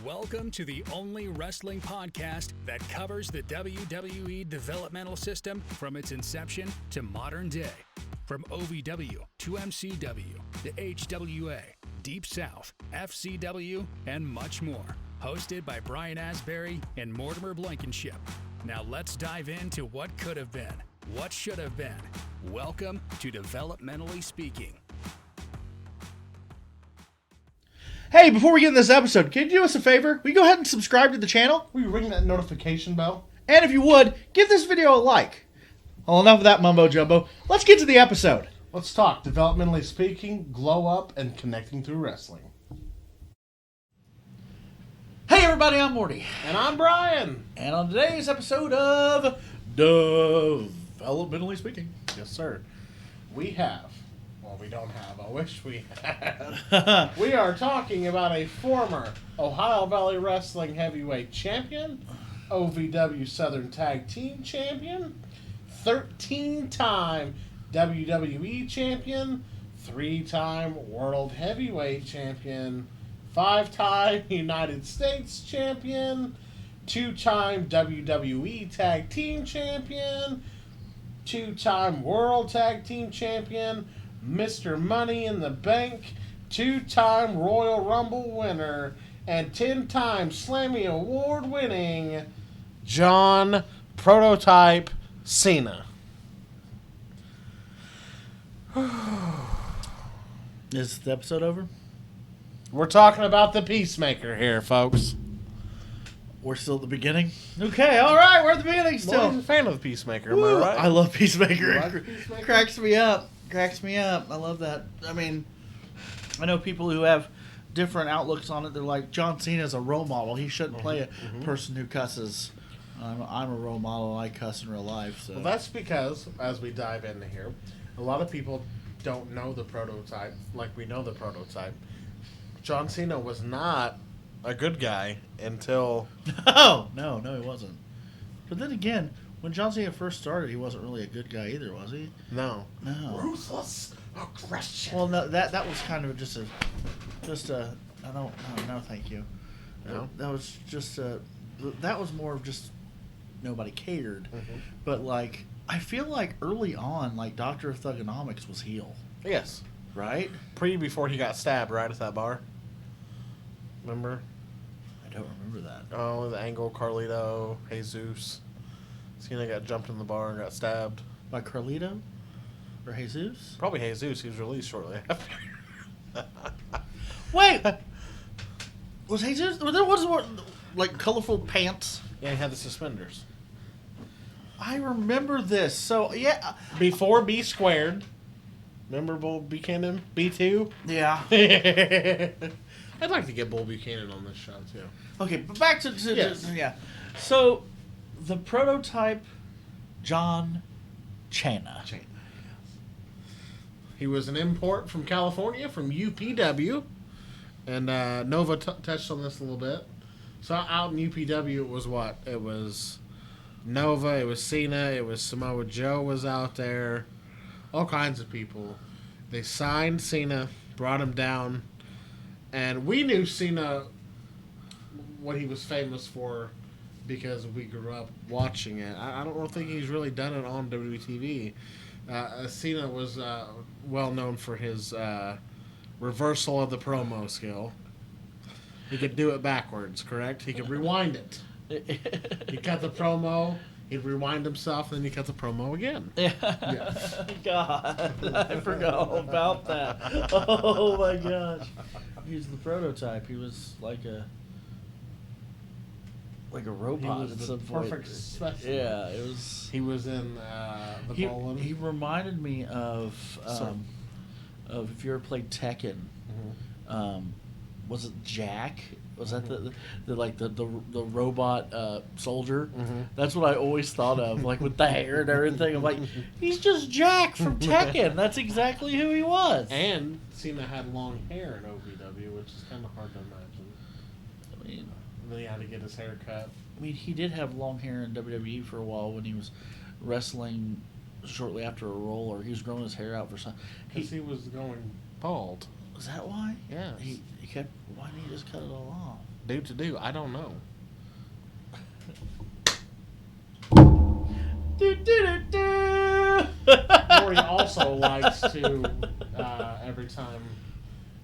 Welcome to the only wrestling podcast that covers the WWE developmental system from its inception to modern day. From OVW to MCW to HWA, Deep South, FCW, and much more. Hosted by Brian Asbury and Mortimer Blankenship. Now let's dive into what could have been, what should have been. Welcome to Developmentally Speaking. Hey, before we get into this episode, can you do us a favor? Will you go ahead and subscribe to the channel? Will you ring that notification bell? And if you would, give this video a like. Well, enough of that mumbo jumbo. Let's get to the episode. Let's talk developmentally speaking, glow up, and connecting through wrestling. Hey everybody, I'm Morty. And I'm Brian. And on today's episode of Developmentally Speaking. Yes, sir. We have, well, we don't have, I wish we had. We are talking about a former Ohio Valley Wrestling Heavyweight Champion, OVW Southern Tag Team Champion, 13-time WWE Champion, 3-time World Heavyweight Champion, 5-time United States Champion, 2-time WWE Tag Team Champion, 2-time World Tag Team Champion, Mr. Money in the Bank, 2-time Royal Rumble winner, and 10-time Slammy Award winning John Prototype Cena. Is the episode over? We're talking about the Peacemaker here, folks. We're still at the beginning? Okay, alright, we're at the beginning still. Well, he's a fan of the Peacemaker, am I Woo, right? I love Peacemaker. You like Peacemaker? Cracks me up. Cracks me up. I love that. I mean, I know people who have different outlooks on it. They're like, John Cena's a role model. He shouldn't play a person who cusses. I'm a role model and I cuss in real life. So. Well, that's because, as we dive into here, a lot of people don't know the prototype like we know the prototype. John Cena was not a good guy until... No, he wasn't. But then again, when John Cena first started, he wasn't really a good guy either, was he? No. Ruthless aggression. Well, no, that was kind of just a no, thank you. No? That was just that was more of just nobody cared. Mm-hmm. But like, I feel like early on, like Dr. Thugonomics was heel, Yes. right? Before he got stabbed right at that bar. Remember? I don't remember that. Oh, the Angle, Carlito, Jesus. Cena got jumped in the bar and got stabbed. By Carlito or Jesus? Probably Jesus. He was released shortly after. Wait, was Jesus? There was more like colorful pants. Yeah, he had the suspenders. I remember this. So yeah, Before B squared. Remember Bull Buchanan? B2? yeah. I'd like to get Bull Buchanan on this show, too. Okay, but back to Yes. yeah. So, the prototype, John Cena. He was an import from California, from UPW. And Nova touched on this a little bit. So out in UPW, it was what? It was Nova, it was Cena, it was Samoa Joe was out there. All kinds of people. They signed Cena, brought him down. And we knew Cena, what he was famous for, because we grew up watching it. I don't think he's really done it on WTV. Cena was well known for his reversal of the promo skill. He could do it backwards, correct? He could rewind it. He cut the promo, he'd rewind himself, and then he cut the promo again. Yeah. God, I forgot all about that. Oh my gosh. He's the prototype. He was like a robot. He was at the some point. perfect specimen. Yeah, it was. He was in the Bowling. He reminded me of if you ever played Tekken. Was it Jack? Was that the robot soldier? Mm-hmm. That's what I always thought of, like with the hair and everything. I'm like, he's just Jack from Tekken. That's exactly who he was. And Cena had long hair in OVW, which is kind of hard to imagine. I mean, Then he had to get his hair cut. he did have long hair in WWE for a while when he was wrestling shortly after a role, or he was growing his hair out for some. Because he was going bald. Was that why? Yes. He kept. Why didn't he just cut it all off? Due to do, I don't know. Morty also likes to, every time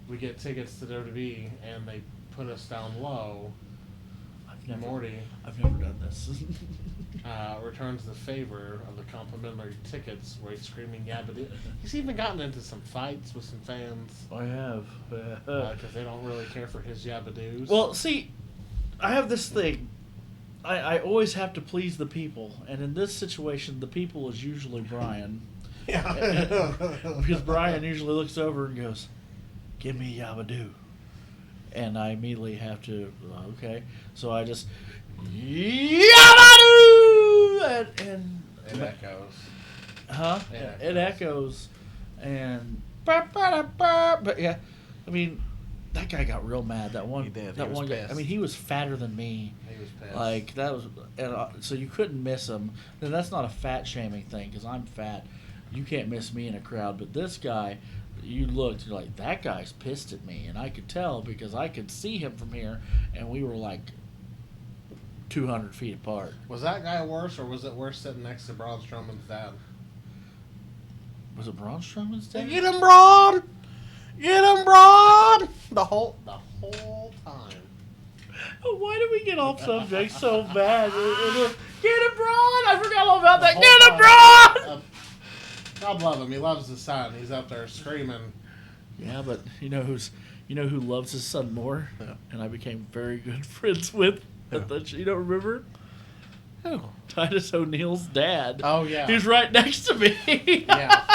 we get tickets to WWE and they put us down low, Morty I've never done this. returns the favor of the complimentary tickets where he's screaming Yabba-doo. He's even gotten into some fights with some fans. I have. Because they don't really care for his Yabba-doos. Well, see, I have this thing. I always have to please the people, and in this situation, the people is usually Brian. Yeah. Because Brian usually looks over and goes, "Give me Yabba-doo," and I immediately have to. Okay, so I just Yabba-doo, and it echoes. Huh? It echoes, and but yeah, I mean. That guy got real mad. That one, He did. that He was one guy. pissed. I mean, he was fatter than me. He was pissed. Like that was, and so you couldn't miss him. Then that's not a fat shaming thing because I'm fat. You can't miss me in a crowd. But this guy, you looked, you're like, that guy's pissed at me, and I could tell because I could see him from here, and we were like 200 feet apart. Was that guy worse, or was it worse sitting next to Braun Strowman's dad? Was it Braun Strowman's dad? Get him, Braun! Get him, Braun! The whole time. Oh, why did we get off subject so bad? Get him, Braun! I forgot all about that. Get him, Braun! God love him. He loves his son. He's up there screaming. Yeah, but you know who loves his son more? Yeah. And I became very good friends with. Yeah. You don't remember? Who? Titus O'Neil's dad. Oh, yeah. He's right next to me. Yeah.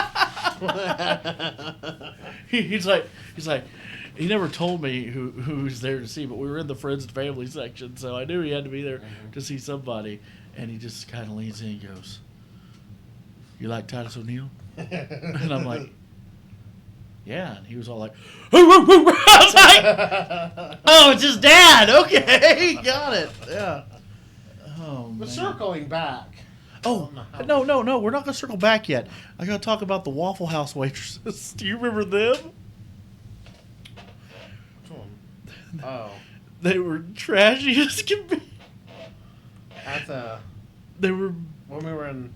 he's like, he never told me who's there to see, but we were in the friends and family section, so I knew he had to be there to see somebody. And he just kind of leans in and goes, "You like Titus O'Neil?" And I'm like, "Yeah." And he was all like, "I was like, "Oh, it's his dad." Okay, got it. Yeah. Oh, man. But circling back. Oh, no, we're not going to circle back yet. I got to talk about the Waffle House waitresses. Do you remember them? Which one? Oh. They were trashy as can be. That's They were... when we were in...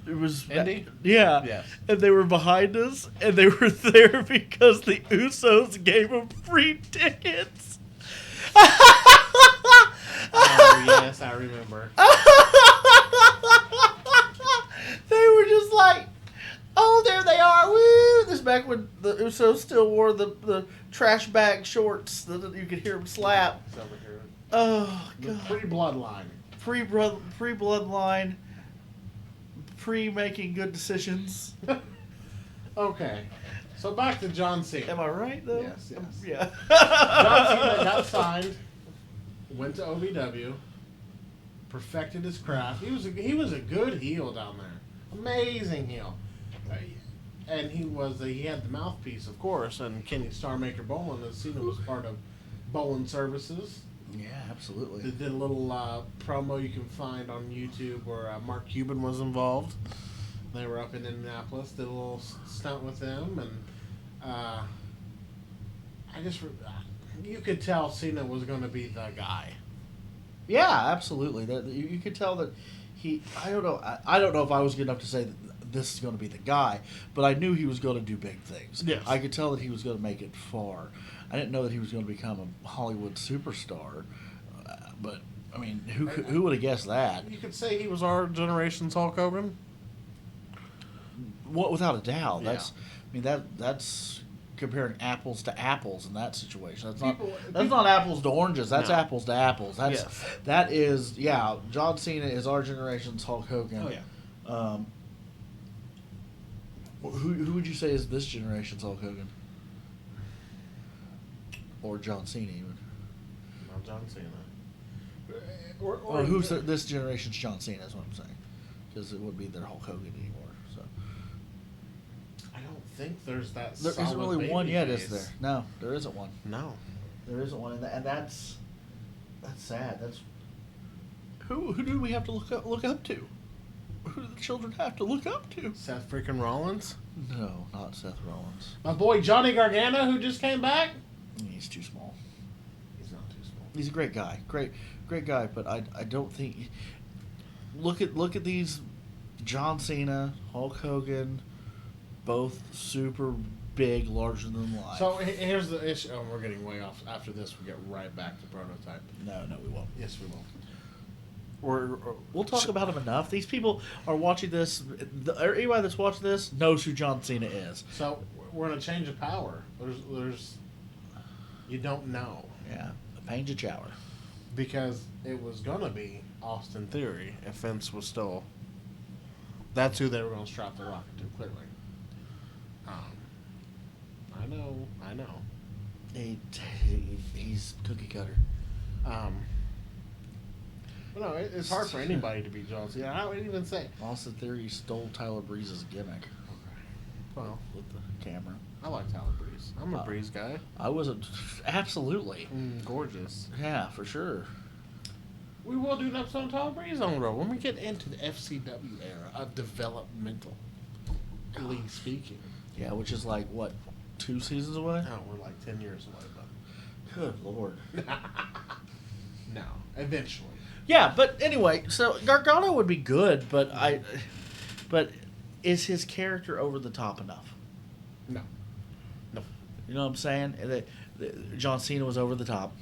It was... Indy? Yeah. Yes. And they were behind us, and they were there because the Usos gave them free tickets. Oh, yes, I remember. They were just like, "Oh, there they are, woo!" This back when the Usos still wore the trash bag shorts that you could hear them slap. It's over here. Oh, The God. pre-bloodline. Pre-bloodline, pre-making good decisions. Okay. So back to John Cena. Am I right, though? Yes. Yeah. John Cena got signed, went to OVW, perfected his craft. He was a good heel down there. Amazing heel. And he had the mouthpiece, of course, and Kenny Starmaker Bolin, as Cena was part of Bolin Services. Yeah, absolutely. They did a little promo you can find on YouTube where Mark Cuban was involved. They were up in Indianapolis, did a little stunt with them, and you could tell Cena was going to be the guy. Yeah, absolutely. You could tell that I don't know if I was good enough to say that this is going to be the guy, but I knew he was going to do big things. Yes. I could tell that he was going to make it far. I didn't know that he was going to become a Hollywood superstar, but I mean, who would have guessed that? You could say he was our generation's Hulk Hogan. Without a doubt. Yeah. That's comparing apples to apples in that situation. That's People- not apples to oranges. That's No. apples to apples. Yes. That is John Cena is our generation's Hulk Hogan. Oh, yeah. Who would you say is this generation's Hulk Hogan? Or John Cena even? Not John Cena. Or who's this generation's John Cena is what I'm saying. Because it wouldn't be their Hulk Hogan anymore. So I don't think there's that. there isn't solid really one baby yet, face. is there? No, there isn't one. No. There isn't one, and that's sad. That's who do we have to look up to? who do the children have to look up to? Seth freaking Rollins. No, not Seth Rollins. My boy Johnny Gargano, who just came back. He's too small. He's not too small. He's a great guy, great guy. But I don't think. Look at these, John Cena, Hulk Hogan, both super big, larger than life. So here's the issue. Oh, we're getting way off. After this, we get right back to Prototype. No, we won't. Yes, we will. We'll talk about him enough. These people are watching this. Anybody that's watching this knows who John Cena is. So we're in a change of power. There's you don't know. Yeah, a Paige of Chower. Because it was gonna be Austin Theory if Vince was still. That's who they were gonna strap the rocket to. Clearly. I know. He's cookie cutter. But no, it's hard for anybody to be John Cena. I would even say Austin Theory stole Tyler Breeze's gimmick. Well, with the camera. I like Tyler Breeze. I'm a Breeze guy. I wasn't. Absolutely. Gorgeous. Yeah, for sure. We will do an episode on Tyler Breeze on the road when we get into the FCW era of developmentally speaking. Yeah, which is like, what, 2 seasons away? No, we're like 10 years away, but. Good Lord. No, eventually. Yeah, but anyway, so Gargano would be good, but is his character over the top enough? No. You know what I'm saying? John Cena was over the top.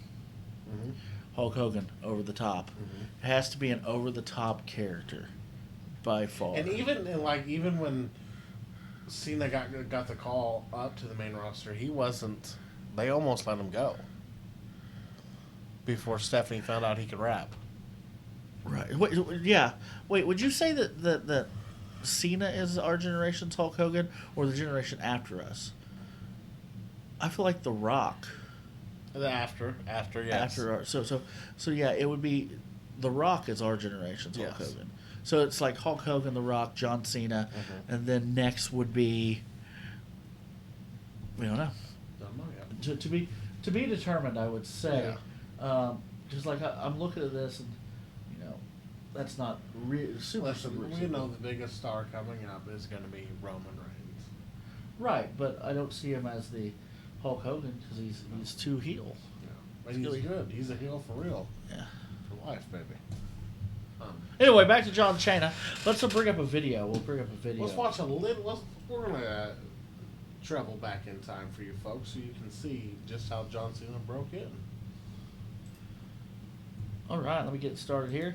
Mm-hmm. Hulk Hogan over the top. Mm-hmm. It has to be an over the top character, by far. And even when Cena got the call up to the main roster, he wasn't. They almost let him go before Stephanie found out he could rap. Right. Wait, yeah. Wait, would you say that Cena is our generation's Hulk Hogan or the generation after us? I feel like The Rock. After, yes. After so yeah, it would be The Rock is our generation's Hulk Hogan. So it's like Hulk Hogan, The Rock, John Cena, and then next would be, we don't know. Don't know yet. To be determined, I would say. Just like I'm looking at this, and that's not super. Listen, we know the biggest star coming up is going to be Roman Reigns. Right, but I don't see him as the Hulk Hogan because he's too heel. Yeah. But he's good. He's a heel for real. Yeah. For life, baby. Anyway, back to John Cena. Let's bring up a video. We'll bring up a video. Let's watch a little. We're going to travel back in time for you folks so you can see just how John Cena broke in. All right, let me get started here.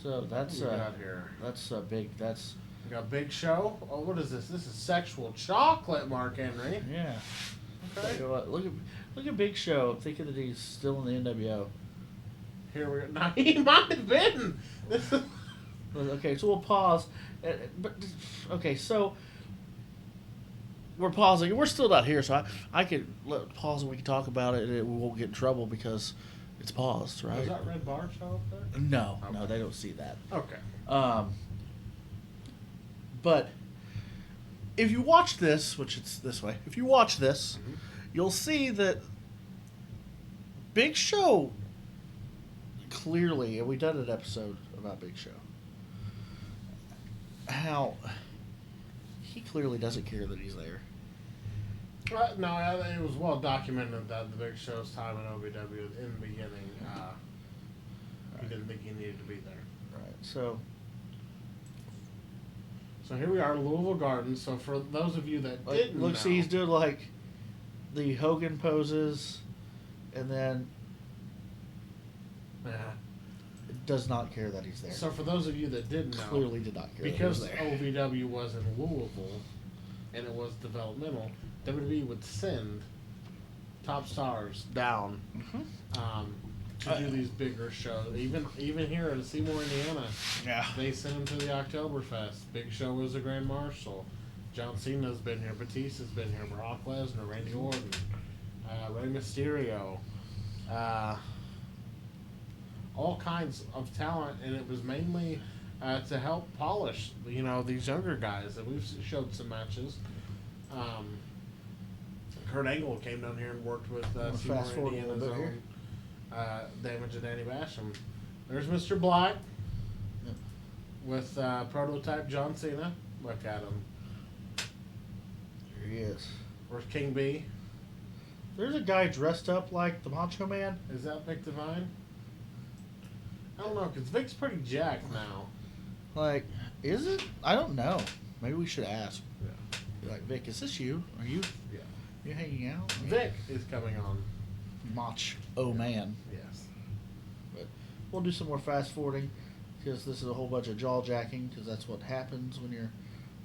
So that's what we got here? That's big. That's we got Big Show. Oh, what is this? This is sexual chocolate, Mark Henry. Yeah. Okay. So, look at Big Show. I'm thinking that he's still in the NWO. Here we go. Now he might have been. This is... Okay, so we'll pause. But okay, so we're pausing. We're still not here, so I could pause and we can talk about it, and we won't get in trouble because it's paused, right? Does that red bar show up there? No, okay. No, they don't see that. Okay. But if you watch this, which it's this way, if you watch this, you'll see that Big Show clearly, and we done an episode about Big Show, how he clearly doesn't care that he's there. No, it was well documented that the Big Show's time in OVW in the beginning, he didn't think he needed to be there. Right. So here we are, Louisville Gardens. So for those of you that didn't know, see, he's doing like the Hogan poses, and then does not care that he's there. So for those of you that didn't know, clearly did not care because that he was there. OVW was in Louisville and it was developmental, WWE would send top stars down to do these bigger shows. Even here in Seymour, Indiana, they sent him to the Oktoberfest. Big Show was the Grand Marshal. John Cena's been here. Batista's been here. Brock Lesnar, Randy Orton, Rey Mysterio. All kinds of talent, and it was mainly to help polish, these younger guys. And we've showed some matches. Kurt Angle came down here and worked with Seymour, Indiana's own. Damage and Danny Basham. There's Mr. Black. with prototype John Cena. Look at him. There he is. Where's King B? There's a guy dressed up like the Macho Man. Is that Vic Divine? I don't know, because Vic's pretty jacked now. Like, is it? I don't know. Maybe we should ask. Yeah. Be like, Vic, is this you? Are you? Yeah. You hanging out? Vic is coming on. Man. Yes. But we'll do some more fast forwarding because this is a whole bunch of jaw jacking because that's what happens when you're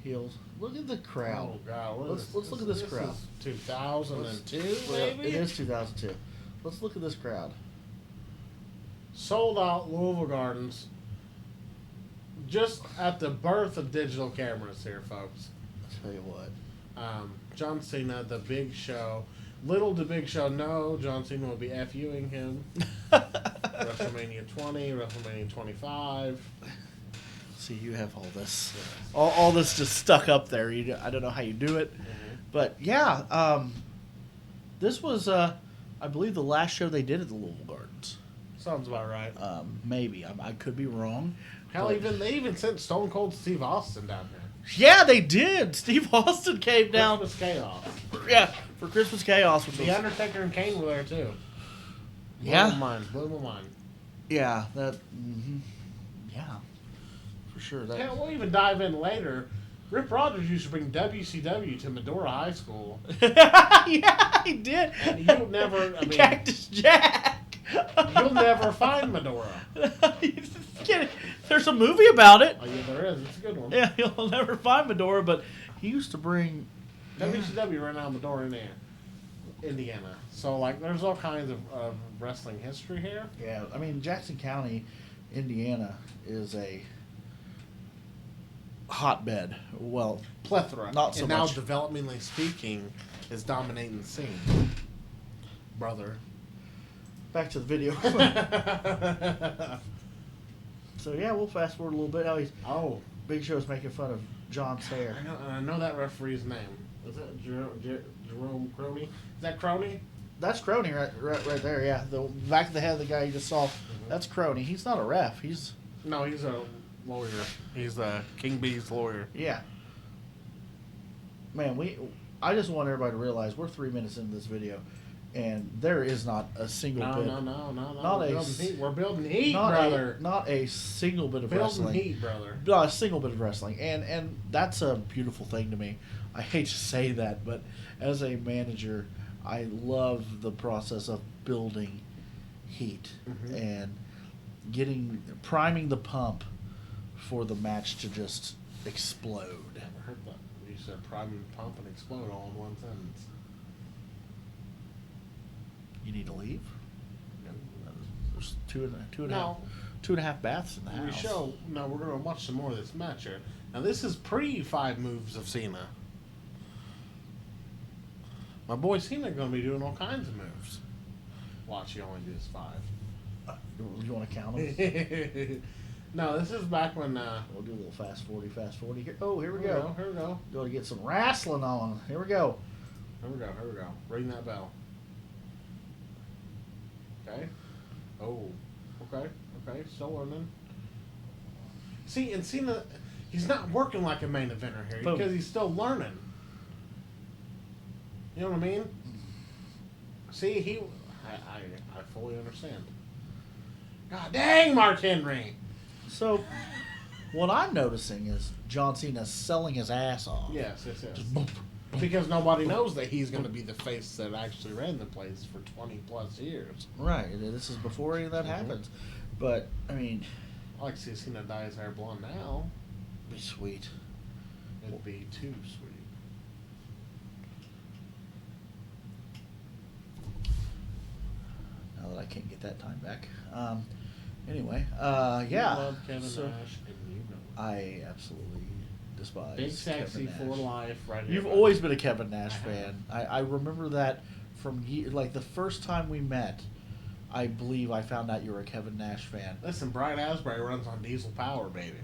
heels. Look at the crowd. Oh God! Let's look at this crowd. 2002, It maybe. is 2002. Let's look at this crowd. Sold out Louisville Gardens. Just at the birth of digital cameras here, folks. I'll tell you what. John Cena, the Big Show. Little to Big Show, no. John Cena will be FUing him. WrestleMania 20, WrestleMania 25. See, you have all this. All this just stuck up there. I don't know how you do it. Mm-hmm. But, yeah. This was, I believe, the last show they did at the Louisville Gardens. Sounds about right. Maybe. I could be wrong. Hell, they even sent Stone Cold Steve Austin down here. Yeah, they did. Steve Austin came down. Christmas Chaos. Yeah, for Christmas Chaos. Which The Undertaker and Kane were there, too. Yeah. Blew my mind. Yeah, that. Mm-hmm. Yeah, for sure. That. Yeah, we'll even dive in later. Rip Rogers used to bring WCW to Medora High School. Yeah, he did. And you'll never, Cactus Jack. You'll never find Medora. There's a movie about it. Oh, yeah, there is. It's a good one. Yeah, you'll never find Medora, but he used to bring... WCW ran out of Medora, Indiana. So, like, there's all kinds of wrestling history here. Yeah, I mean, Jackson County, Indiana is a hotbed. Well, plethora. Not so and much. Now, developmentally speaking, is dominating the scene. Brother. Back to the video. So, yeah, we'll fast forward a little bit. How he's Big Show's making fun of John's hair. I know that referee's name. Is that Jerome Crony? Is that Crony? That's Crony right there, yeah. The back of the head of the guy you just saw, that's Crony. He's not a ref. He's a lawyer. He's King B's lawyer. Yeah. Man, I just want everybody to realize we're 3 minutes into this video, and there is not a single bit. No. We're building heat, brother. Not a single bit of wrestling. Building heat, brother. Not a single bit of wrestling, and that's a beautiful thing to me. I hate to say that, but as a manager, I love the process of building heat and priming the pump for the match to just explode. Never heard that. You said prime the pump and explode all in one sentence. You need to leave? There's two and a half baths in the house. We're going to watch some more of this match here. Now, this is pre-5 moves of Cena. My boy Cena going to be doing all kinds of moves. Watch, he only does 5. You want to count them? No, this is back when... we'll do a little fast 40 here. Oh, here we go. Here we go. Going to get some wrestling on. Here we go. Here we go. Ring that bell. Okay. Oh. Okay. Still learning. See, and Cena, he's not working like a main eventer here because he's still learning. You know what I mean? See, I fully understand. God dang, Mark Henry. So, what I'm noticing is John Cena selling his ass off. Yes. Because nobody knows that he's going to be the face that actually ran the place for 20 plus years. Right. This is before any of that happens. But, I mean... I like to see Cena dye his hair blonde now. Be sweet. It'd be too sweet. Now that I can't get that time back. Anyway, yeah. You love Kevin Nash, and you know it. I absolutely despise Big Sexy Kevin for Nash. life, right here. You've always been a Kevin Nash fan. I remember that from the first time we met. I believe I found out you were a Kevin Nash fan. Listen, Brian Asbury runs on diesel power, baby.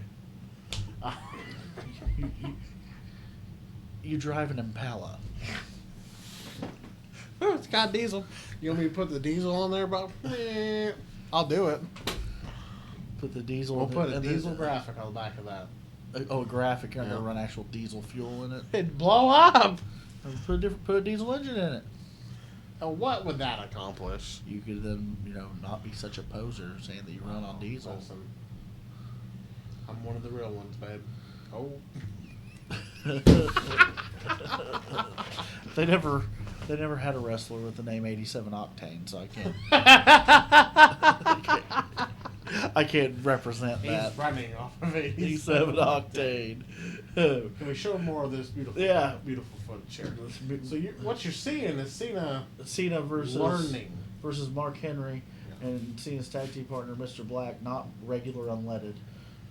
You drive an Impala. It's got diesel. You want me to put the diesel on there, Bob? I'll do it. Put the diesel. We'll put a and diesel graphic on the back of that. A graphic. You're not gonna run actual diesel fuel in it. It'd blow up. Put a diesel engine in it. And what would that accomplish? You could then, not be such a poser saying that you run on diesel. Listen, I'm one of the real ones, babe. Oh. They never had a wrestler with the name 87 Octane, so I can't represent that. He's running off of 87 Octane. Can we show more of this beautiful footage here? So what you're seeing is Cena versus Mark Henry and Cena's tag team partner, Mr. Black, not regular unleaded.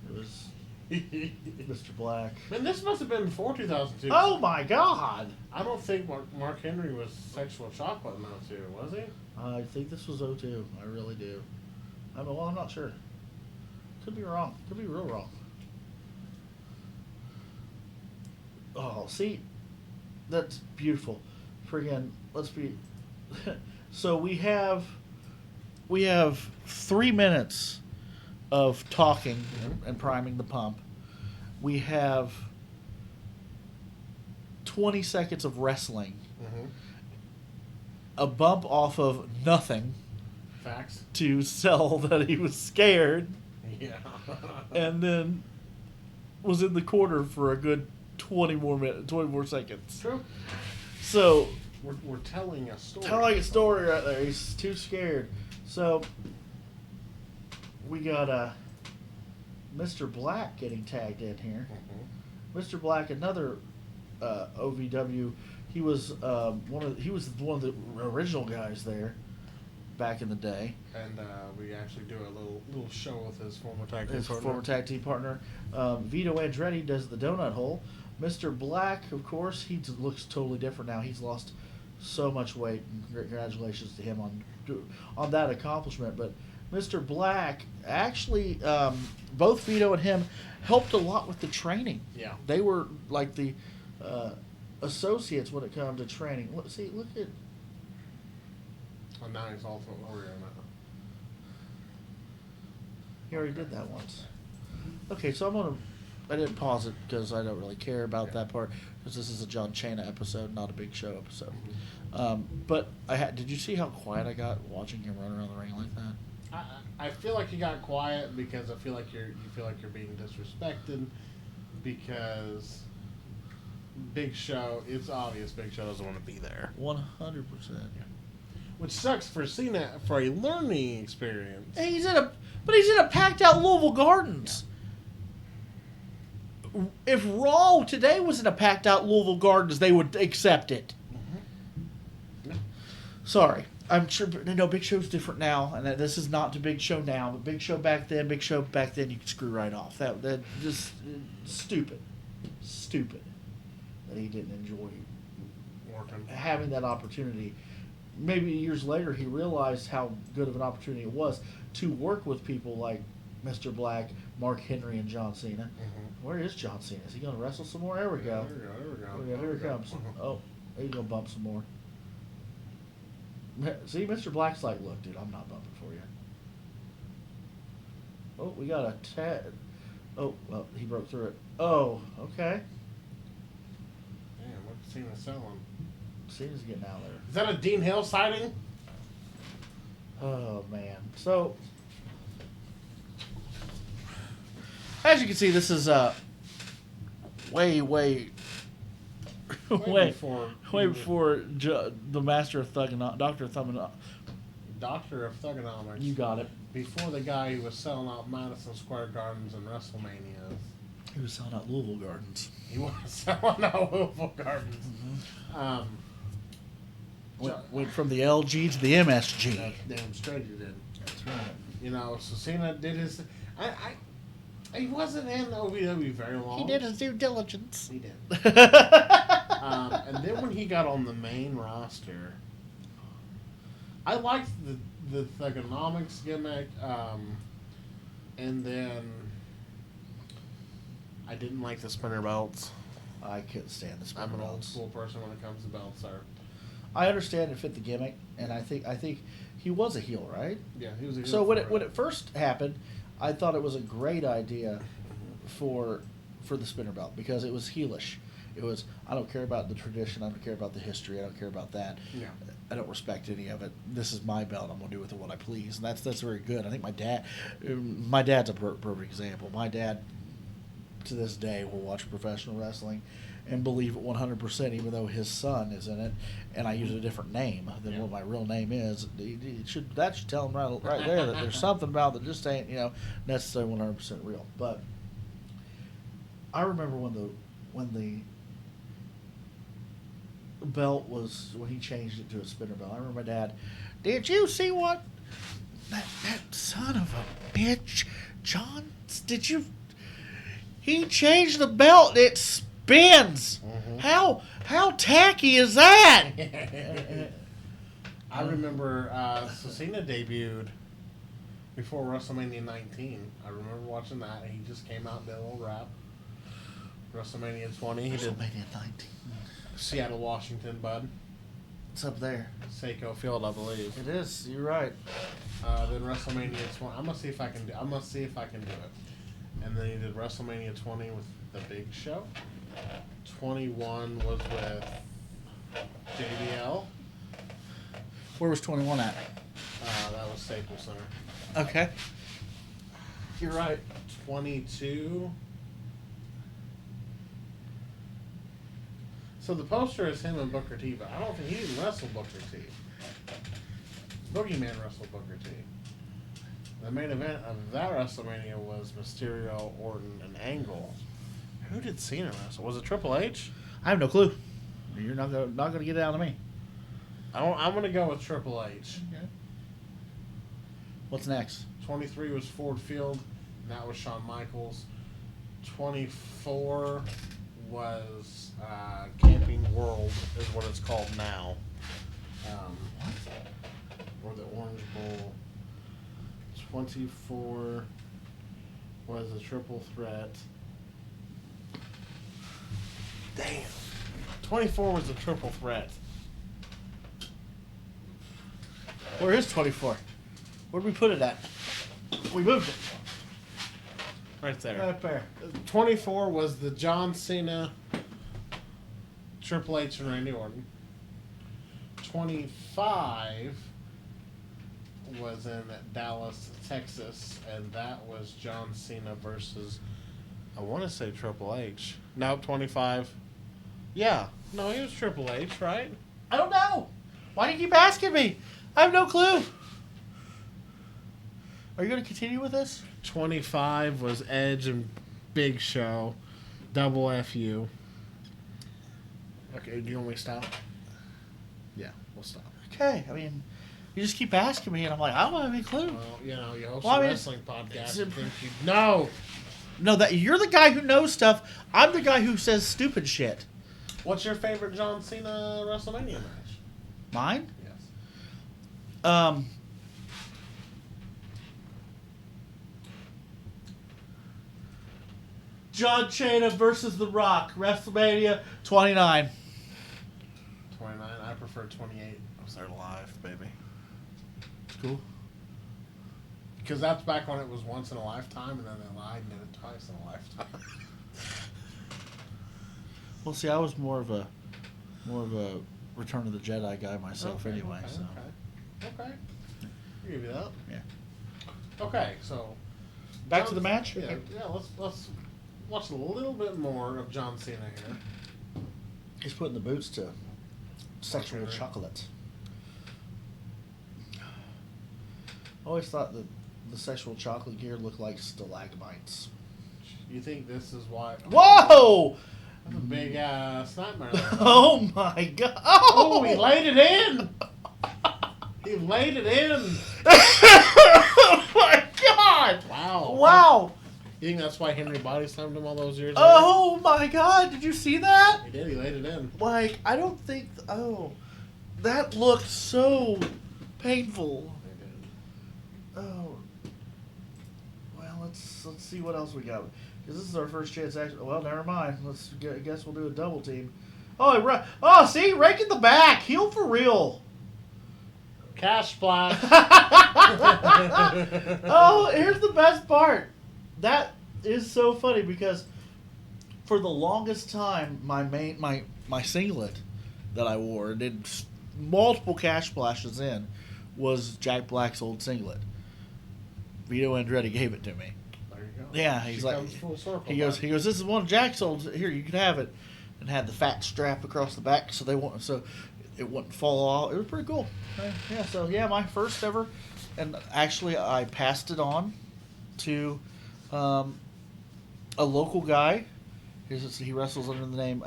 It was Mr. Black. Man, this must have been before 2002. Oh my God! I don't think Mark Henry was sexual chocolate in 02, was he? I think this was 02. I really do. I'm not sure. Could be wrong. Could be real wrong. Oh, see, that's beautiful. Friggin', let's be. So we have 3 minutes of talking and priming the pump. We have 20 seconds of wrestling. Mm-hmm. A bump off of nothing. Facts. To sell that he was scared. Yeah. And then was in the corner for a good 20 more seconds. True. So we're telling a story. Telling a story right there. He's too scared. So we got Mr. Black getting tagged in here. Mm-hmm. Mr. Black, another OVW. He was one of the original guys there back in the day. And we actually do a little show with his former tag team partner. Vito Andretti does the donut hole. Mr. Black, of course, he looks totally different now. He's lost so much weight, and congratulations to him on that accomplishment. But Mr. Black, actually, both Vito and him helped a lot with the training. Yeah. They were like the associates when it comes to training. Look at... Oh, now he's Ultimate Warrior now. He already did that once. Okay, so I didn't pause it because I don't really care about that part, because this is a John Cena episode, not a Big Show episode. But did you see how quiet I got watching him run around the ring like that? I feel like you got quiet because I feel like you're being disrespected, because Big Show, it's obvious Big Show doesn't want to be there. 100%. Which sucks for Cena for a learning experience. Hey, he's in a packed out Louisville Gardens. Yeah. If Raw today was in a packed out Louisville Gardens, they would accept it. Mm-hmm. Yeah. Sorry. I'm sure, Big Show's different now, and this is not to Big Show now, but Big Show back then, you could screw right off. That just stupid that he didn't enjoy having that opportunity. Maybe years later he realized how good of an opportunity it was to work with people like Mr. Black, Mark Henry, and John Cena. Mm-hmm. Where is John Cena? Is he going to wrestle some more? There we go. Here he comes. Mm-hmm. Oh, he's going to bump some more. See, Mr. Black's like, look, dude, I'm not bumping for you. Oh, we got a tag. Oh, well, he broke through it. Oh, okay. Damn, what's Cena selling? Cena's getting out there. Is that a Dean Hill sighting? Oh, man. So, as you can see, this is way before the Master of Thugonomics, Doctor of Thugonomics. You got it. Before the guy who was selling out Madison Square Gardens and WrestleMania. He was selling out Louisville Gardens. He was selling out Louisville Gardens. Mm-hmm. Went from the LG to the MSG. Damn straight he did. That's right. So Cena did his... He wasn't in OVW very long. He did his due diligence. He did. And then when he got on the main roster, I liked the Thugonomics gimmick, and then I didn't like the spinner belts. I couldn't stand the spinner belts. I'm an old belts. school person when it comes to belts, sir. I understand it fit the gimmick, and I think he was a heel, right? Yeah, he was a heel. So when it first happened, I thought it was a great idea for the spinner belt because it was heelish. It was, I don't care about the tradition. I don't care about the history. I don't care about that. Yeah. I don't respect any of it. This is my belt. I'm going to do with it what I please. And that's very good. I think my dad's a perfect example. My dad, to this day, will watch professional wrestling and believe it 100%, even though his son is in it, and I use a different name than what my real name is. That should tell him right there that there's something about that just ain't necessarily 100% real. But I remember when the belt was, when he changed it to a spinner belt. I remember my dad, did you see what that son of a bitch, John, he changed the belt, it spins. How tacky is that? I remember so Cena debuted before WrestleMania 19. I remember watching that. He just came out and did a little rap. WrestleMania 20. He did WrestleMania 19. Seattle, Washington, bud. It's up there. Seiko Field, I believe. It is. You're right. Then WrestleMania 20. I'm gonna see if I can do it. And then he did WrestleMania 20 with the Big Show. 21 was with J.B.L. Where was 21 at? That was Staples Center. Okay. You're right. 22. So the poster is him and Booker T, but I don't think he didn't wrestle Booker T. Boogeyman wrestled Booker T. The main event of that WrestleMania was Mysterio, Orton, and Angle. Who did Cena wrestle? Was it Triple H? I have no clue. You're not gonna get it out of me. I'm gonna go with Triple H. Okay. What's next? 23 was Ford Field, and that was Shawn Michaels. 24 was Camping World, is what it's called now. Or the Orange Bowl. 24 was a triple threat. Damn. 24 was a triple threat. Where is 24? Where'd we put it at? We moved it. Right there. Right there. 24 was the John Cena, Triple H, and Randy Orton. 25 was in Dallas, Texas, and that was John Cena versus, I want to say Triple H. No, 25. Yeah. No, he was Triple H, right? I don't know. Why do you keep asking me? I have no clue. Are you going to continue with this? 25 was Edge and Big Show. Double FU. Okay, do you want me to stop? Yeah, we'll stop. Okay. I mean, you just keep asking me, and I'm like, I don't have any clue. Well, you host a wrestling podcast. You think you know. No, that you're the guy who knows stuff. I'm the guy who says stupid shit. What's your favorite John Cena WrestleMania match? Mine? Yes. John Cena versus The Rock, WrestleMania 29. 29. I prefer 28. I was there live, baby. Cool. Because that's back when it was once in a lifetime, and then they lied and did it twice in a lifetime. Well, see, I was more of a Return of the Jedi guy myself, anyway. Okay, So. Okay. I'll give you that. Yeah. Okay, so Back to the match. Yeah. Let's watch a little bit more of John Cena here. He's putting the boots to sexual chocolate. I always thought that the sexual chocolate gear looked like stalagmites. You think this is why? Whoa! That's a big nightmare. Oh my god! Oh, he laid it in. He laid it in. Oh my god! Wow. Wow! You think that's why Henry body slammed him all those years? Oh my god! Did you see that? He did. He laid it in. Like, I don't think. That looked so painful. Oh. Well, let's see what else we got. Because this is our first chance. Well, never mind. I guess we'll do a double team. Oh, see, rake in the back. Heel for real. Cash splash. Oh, here's the best part. That is so funny because for the longest time, my singlet that I wore did multiple cash splashes in was Jack Black's old singlet. Vito Andretti gave it to me. There you go. Yeah, he's She like, comes full circle, he goes, this is one of Jack's old. Here, you can have it, and had the fat strap across the back, so it wouldn't fall off. It was pretty cool. Yeah, so yeah, my first ever, and actually I passed it on to a local guy. He wrestles under the name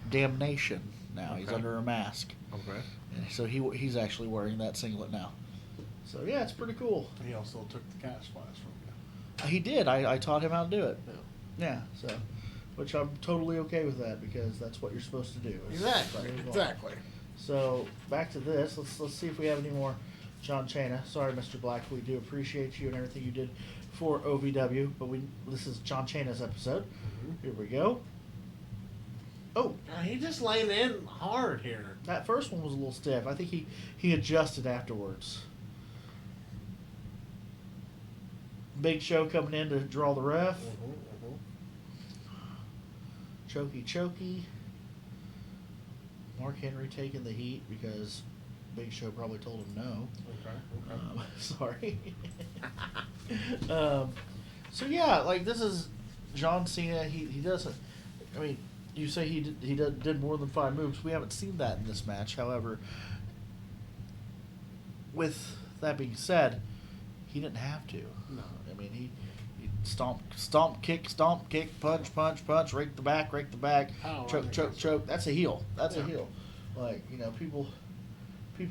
Damnation now. Okay. He's under a mask. Okay. And so he's actually wearing that singlet now. So yeah, it's pretty cool. He also took the cash splash from you. He did. I taught him how to do it. Yeah. Yeah. So, which I'm totally okay with that because that's what you're supposed to do. Exactly. So back to this. Let's see if we have any more John Cena. Sorry, Mr. Black. We do appreciate you and everything you did for OVW, but this is John Cena's episode. Mm-hmm. Here we go. Oh, He just laying in hard here. that first one was a little stiff. I think he adjusted afterwards. Big Show coming in to draw the ref. Chokey. Mark Henry taking the heat because Big Show probably told him no. Okay. Sorry. So yeah, like this is John Cena. He doesn't. I mean, you say he did more than 5 moves. We haven't seen that in this match. However, with that being said, he didn't have to. No. I mean, he stomp, kick, punch, rake the back, Oh, choke. That's a heel. That's a Yeah. heel. Like, you know, people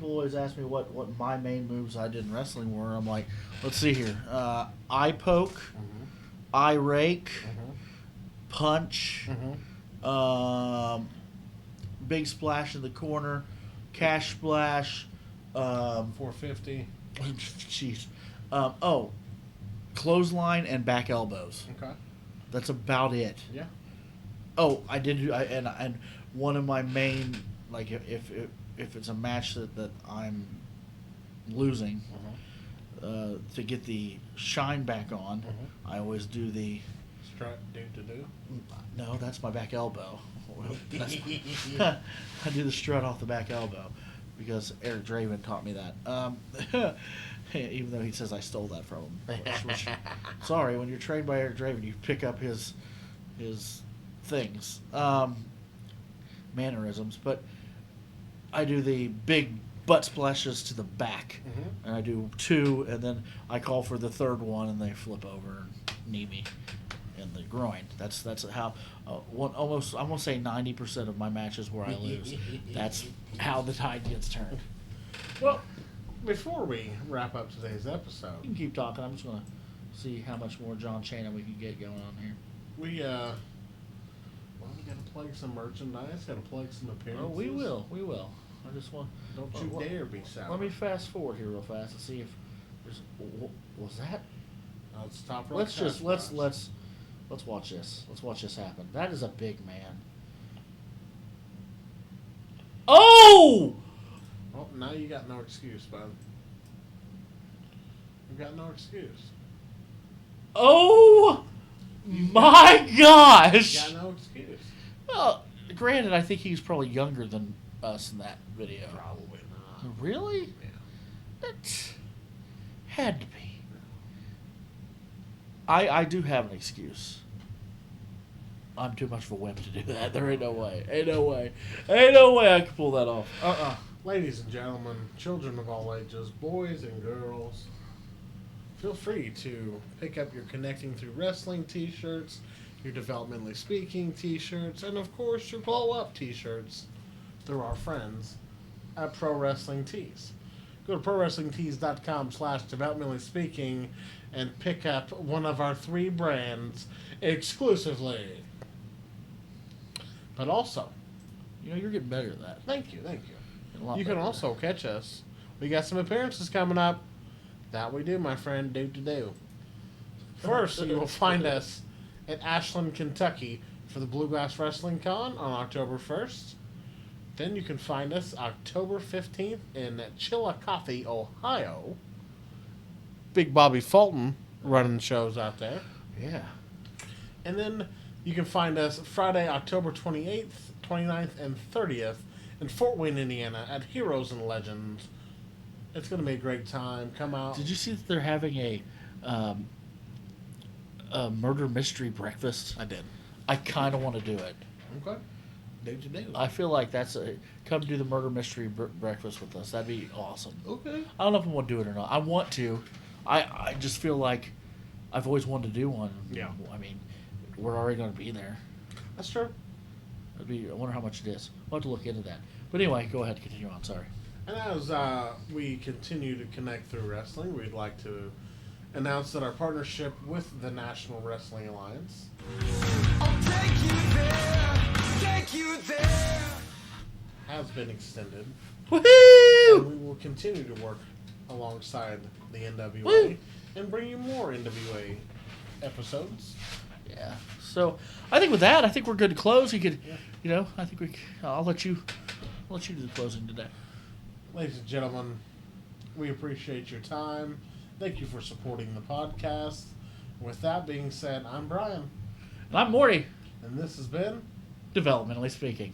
always ask me what my main moves I did in wrestling were. I'm like, let's see here. Eye poke, Mm-hmm. eye rake, Mm-hmm. punch, Mm-hmm. big splash in the corner, cash splash, 450. jeez. Clothesline and back elbows. Okay. That's about it. Yeah. Oh, I did do, and one of my main, like if it's a match that I'm losing, to get the shine back on, I always do the Strut do. no, that's my back elbow. I do the strut off the back elbow because Eric Draven taught me that. Even though he says I stole that from him. Which, sorry, when you're trained by Eric Draven, you pick up his things, mannerisms. But I do the big butt splashes to the back, and I do 2, and then I call for the 3rd one, and they flip over and knee me in the groin. That's how almost I'm gonna say 90% of my matches where I lose. That's how the tide gets turned. Well, before we wrap up today's episode, You can keep talking. I'm just gonna see how much more John Cena we can get going on here. we gotta plug some merchandise, gotta plug some appearances. Oh, we will. I just want. Don't you dare be sour. Let me fast forward here real fast and see if there's. Was that? No, it's top rope Let's just cash splash. let's watch this. Let's watch this happen. That is a big man. Oh! Oh, now you got no excuse, bud. You got no excuse. Oh my gosh! You got no excuse. Well, granted, I think he's probably younger than us in that video. Probably not. Really? Yeah. That had to be. I do have an excuse. I'm too much of a wimp to do that. There ain't no way. Ain't no way I can pull that off. Ladies and gentlemen, children of all ages, boys and girls, feel free to pick up your Connecting Through Wrestling t-shirts, your Developmentally Speaking t-shirts, and of course your Blow Up t-shirts through our friends at Pro Wrestling Tees. Go to prowrestlingtees.com/developmentally speaking and pick up one of our 3 brands exclusively. But also, You know, you're getting better at that. thank you. A lot You can better. also catch us. We got some appearances coming up. That we do, my friend. Do. First, you will find us at Ashland, Kentucky for the Bluegrass Wrestling Con on October 1st. Then you can find us October 15th in Chillicothe, Ohio. Big Bobby Fulton running shows out there. Yeah. And then you can find us Friday, October 28th, 29th, and 30th in Fort Wayne, Indiana at Heroes and Legends. It's going to be a great time. Come out. Did you see that they're having a murder mystery breakfast? I did. I kind of want to do it. Okay. Do. I feel like come do the murder mystery breakfast with us. That'd be awesome. Okay. I don't know if I want to do it or not. I want to. I just feel like I've always wanted to do one. Yeah. I mean, we're already going to be there. That's true. I wonder how much it is. We'll have to look into that. But anyway, go ahead. Continue on. Sorry. And as we continue to connect through wrestling, we'd like to announce that our partnership with the National Wrestling Alliance has been extended. Woohoo! And we will continue to work alongside the NWA Woo! and bring you more NWA episodes. Yeah. So I think with that, I think we're good to close. You could, I think I'll let you do the closing today. Ladies and gentlemen, we appreciate your time. Thank you for supporting the podcast. With that being said, I'm Brian. And I'm Morty. And this has been Developmentally Speaking.